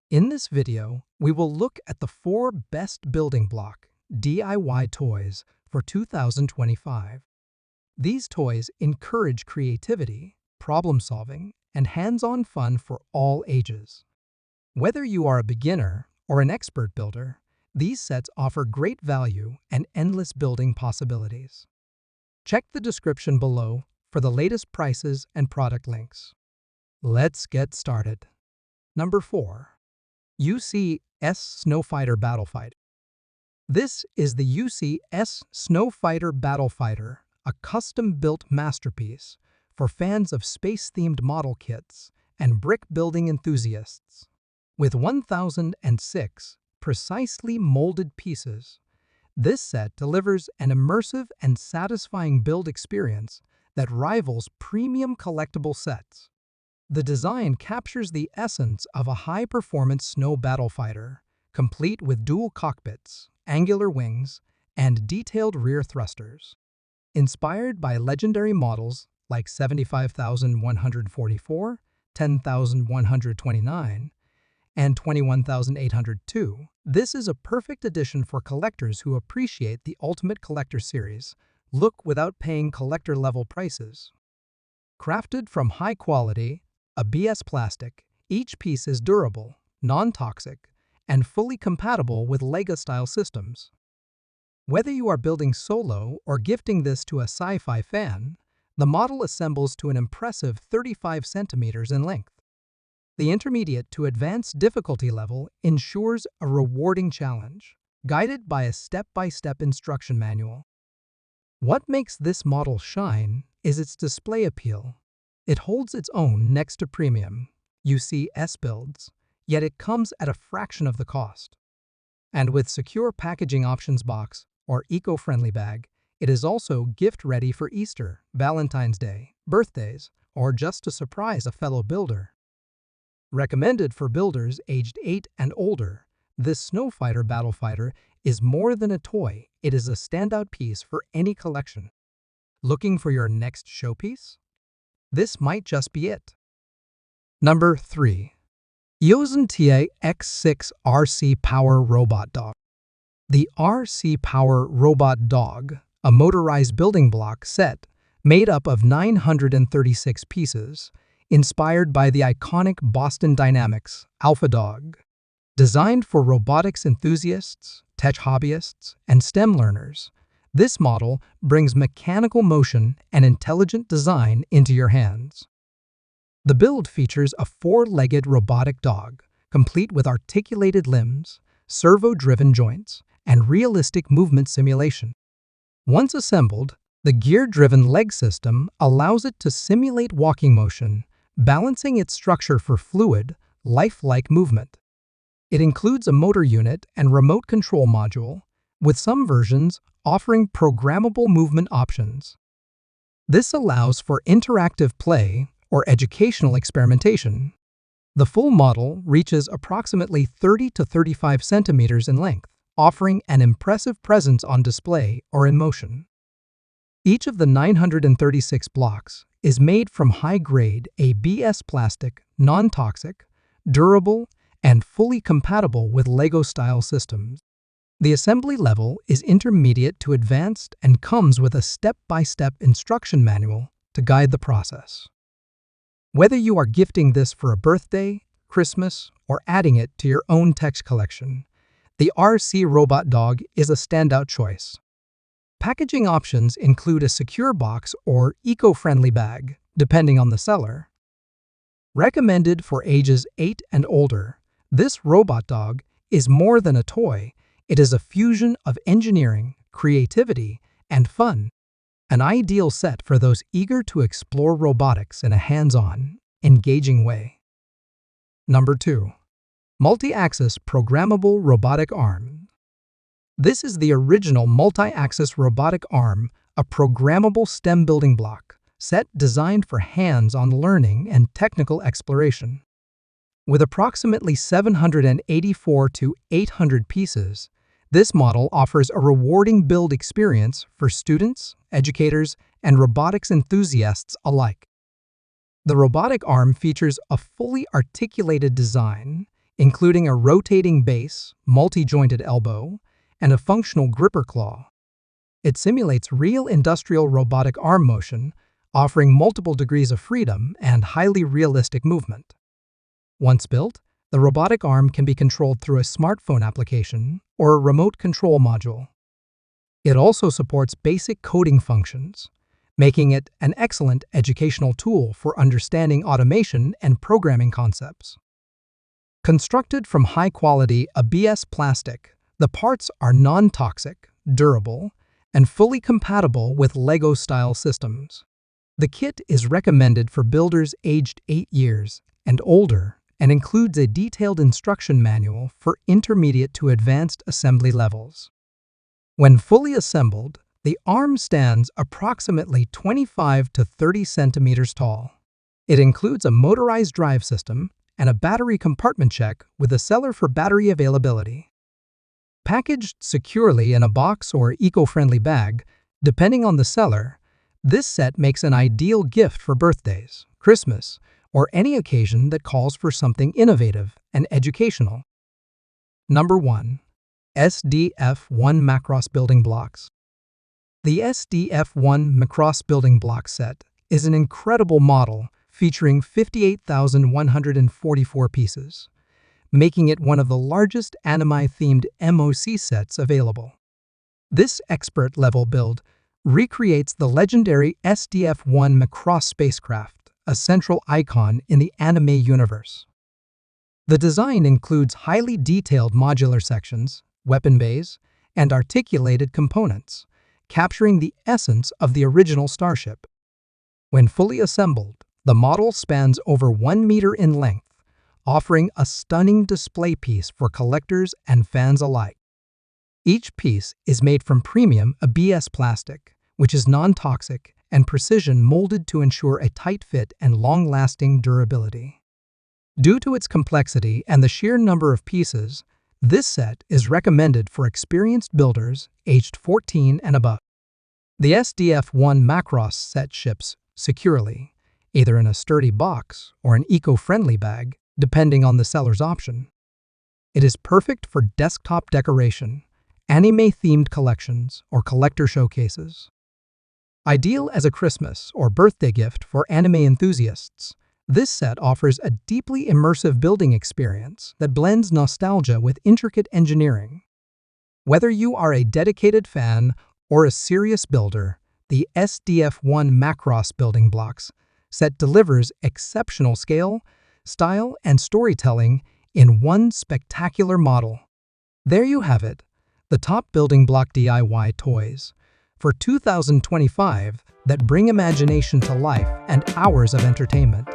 In this video, we will look at the 4 best building block DIY toys for 2025. These toys encourage creativity, problem-solving, and hands-on fun for all ages. Whether you are a beginner or an expert builder, these sets offer great value and endless building possibilities. Check the description below for the latest prices and product links. Let's get started. Number 4. UCS Snowfighter Battlefighter. This is the UCS Snowfighter Battlefighter, a custom-built masterpiece for fans of space-themed model kits and brick-building enthusiasts. With 1,006 precisely molded pieces, this set delivers an immersive and satisfying build experience that rivals premium collectible sets. The design captures the essence of a high-performance snow battlefighter, complete with dual cockpits, angular wings, and detailed rear thrusters. Inspired by legendary models like 75,144, 10,129, and 21,802, this is a perfect addition for collectors who appreciate the Ultimate Collector series. Look without paying collector-level prices. Crafted from high-quality ABS plastic, each piece is durable, non-toxic, and fully compatible with LEGO-style systems. Whether you are building solo or gifting this to a sci-fi fan, the model assembles to an impressive 35 centimeters in length. The intermediate to advanced difficulty level ensures a rewarding challenge, guided by a step-by-step instruction manual. What makes this model shine is its display appeal. It holds its own next to premium UCS builds, yet it comes at a fraction of the cost. And with secure packaging options box or eco-friendly bag, it is also gift-ready for Easter, Valentine's Day, birthdays, or just to surprise a fellow builder. Recommended for builders aged 8 and older, this Snowfighter Battlefighter is more than a toy, it is a standout piece for any collection. Looking for your next showpiece? This might just be it. Number 3. Iosn TX6 RC Power Robot Dog. The RC Power Robot Dog, a motorized building block set made up of 936 pieces, inspired by the iconic Boston Dynamics Alpha Dog. Designed for robotics enthusiasts, tech hobbyists, and STEM learners, this model brings mechanical motion and intelligent design into your hands. The build features a 4-legged robotic dog, complete with articulated limbs, servo-driven joints, and realistic movement simulation. Once assembled, the gear-driven leg system allows it to simulate walking motion, balancing its structure for fluid, lifelike movement. It includes a motor unit and remote control module, with some versions offering programmable movement options. This allows for interactive play or educational experimentation. The full model reaches approximately 30 to 35 centimeters in length, offering an impressive presence on display or in motion. Each of the 936 blocks is made from high-grade ABS plastic, non-toxic, durable, and fully compatible with LEGO-style systems. The assembly level is intermediate to advanced and comes with a step-by-step instruction manual to guide the process. Whether you are gifting this for a birthday, Christmas, or adding it to your own tech collection, the RC Robot Dog is a standout choice. Packaging options include a secure box or eco-friendly bag, depending on the seller. Recommended for ages 8 and older, this robot dog is more than a toy. It is a fusion of engineering, creativity, and fun. An ideal set for those eager to explore robotics in a hands-on, engaging way. Number 2. Multi-axis Programmable Robotic Arm. This is the original multi-axis robotic arm, a programmable STEM building block, set designed for hands-on learning and technical exploration. With approximately 784 to 800 pieces, this model offers a rewarding build experience for students, educators, and robotics enthusiasts alike. The robotic arm features a fully articulated design, including a rotating base, multi-jointed elbow, and a functional gripper claw. It simulates real industrial robotic arm motion, offering multiple degrees of freedom and highly realistic movement. Once built, the robotic arm can be controlled through a smartphone application or a remote control module. It also supports basic coding functions, making it an excellent educational tool for understanding automation and programming concepts. Constructed from high-quality ABS plastic, the parts are non-toxic, durable, and fully compatible with LEGO-style systems. The kit is recommended for builders aged 8 years and older and includes a detailed instruction manual for intermediate to advanced assembly levels. When fully assembled, the arm stands approximately 25 to 30 centimeters tall. It includes a motorized drive system and a battery compartment check with a seller for battery availability. Packaged securely in a box or eco-friendly bag, depending on the seller, this set makes an ideal gift for birthdays, Christmas, or any occasion that calls for something innovative and educational. Number 1. SDF-1 Macross Building Blocks. The SDF-1 Macross Building Block Set is an incredible model featuring 58,144 pieces, making it one of the largest anime-themed MOC sets available. This expert-level build recreates the legendary SDF-1 Macross spacecraft, a central icon in the anime universe. The design includes highly detailed modular sections, weapon bays, and articulated components, capturing the essence of the original starship. When fully assembled, the model spans over 1 meter in length, offering a stunning display piece for collectors and fans alike. Each piece is made from premium ABS plastic, which is non-toxic and precision molded to ensure a tight fit and long-lasting durability. Due to its complexity and the sheer number of pieces, this set is recommended for experienced builders aged 14 and above. The SDF-1 Macross set ships securely, either in a sturdy box or an eco-friendly bag, depending on the seller's option. It is perfect for desktop decoration, anime-themed collections, or collector showcases. Ideal as a Christmas or birthday gift for anime enthusiasts, this set offers a deeply immersive building experience that blends nostalgia with intricate engineering. Whether you are a dedicated fan or a serious builder, the SDF-1 Macross building blocks set delivers exceptional scale, style, and storytelling in one spectacular model. There you have it, the top building block DIY toys for 2025 that bring imagination to life and hours of entertainment.